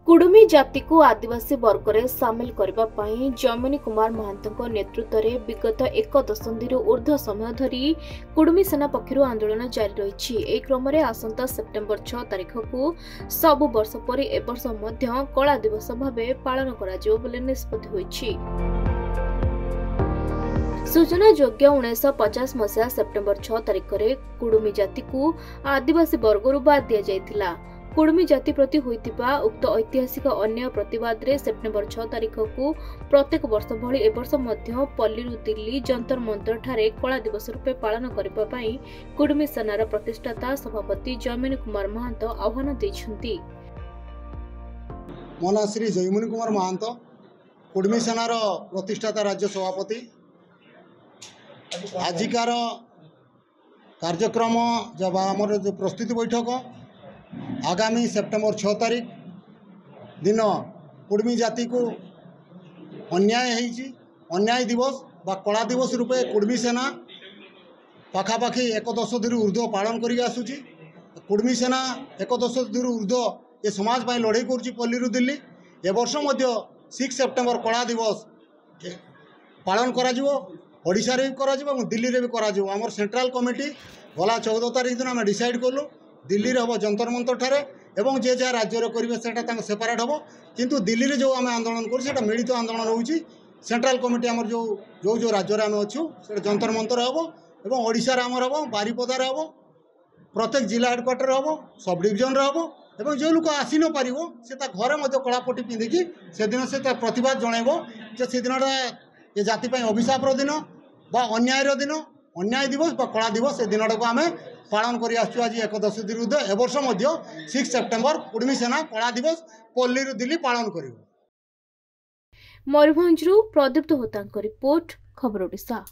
कुडुमी जाति को आदिवासी वर्ग में सामिल करने जमिनी कुमार महांतो नेतृत्व में विगत एक दशंधि ऊर्ध्व समय धरी कुडुमी सेना पक्षर आंदोलन जारी रही। एक क्रम में आसंता सेप्टेम्बर 6 तारिख को सबु वर्ष पर एवर्ष कला दिवस भाव पालन कर निष्पत्ति होईछि। सूचना योग्य 1950 मसीहा सेप्टेम्बर 6 तारिख में कुडुमी जाति को आदिवासी वर्ग बाद दि जाइथिला। कुडुमी जाति प्रति होइतिबा उक्त ऐतिहासिक अन्य प्रतिवाद रे सेप्टेम्बर 6 तारिख को प्रत्येक वर्ष भली एवर्ष मध्य पल्लीरु दिल्ली जंतर मंतर ठारे कला दिवस रूपे पालन करबा पई कुडुमी सेनार प्रतिष्ठाता सभापति जमिनी कुमार महांतो आह्वान दैछन्ति। मोना श्री जयमुनी कुमार महांतो कुडुमी सेनार प्रतिष्ठाता राज्य सभापति आजिकार कार्यक्रम जब आमर जो प्रस्तुति बैठक आगामी सेप्टेम्बर 6 तारिख दिन कुडुमी जाति को अन्याय दिवस बा कला दिवस रूपे कुडुमी सेना पाखापाखि एक दशंधि ऊर्ध्व पालन कर आसुची। कुडुमी सेना एक दशंधि ऊर्ध्व ये समाज पर लड़ाई करुच्ची पल्लीरु दिल्ली। ए वर्ष मध्य 6 सेप्टेम्बर कला दिवस पालन ओडिशा रे भी करा दिल्ली रे भी करा। आमर सेंट्रल कमिटी गला 14 तारिख दिन आम डिसाइड कलु दिल्ली रे हम जंतर मंतर ठारे एवं जे जहाँ राज्य करेंगे से सेपारेट हम किंतु दिल्ली रे जो आम आंदोलन कर मिलित आंदोलन होची। सेंट्रल कमिटी आमर जो जो जो राज्य आम अच्छु से जंतर मंतर हम एवं ओडिशा आमर हम बारिपदार हम प्रत्येक जिला हेडक्वार्टर हम सब डिविजन हम एवं जो लोक आसी न पार से घरे कलापटी पिंधिकी से दिन से प्रतिवाद जनइब से दिन ये जाति अभिशाप दिन बा अन्याय दिवस बा कला दिवस से दिन को आम पालन कर आज एक दशंधि ऊर्ध्व ए वर्ष 6 सेप्टेम्बर कुडुमी सेना कला दिवस पल्लीरु दिल्ली पालन कर। मयूरभंज प्रदीप्त होता रिपोर्ट खबर ओडिशा।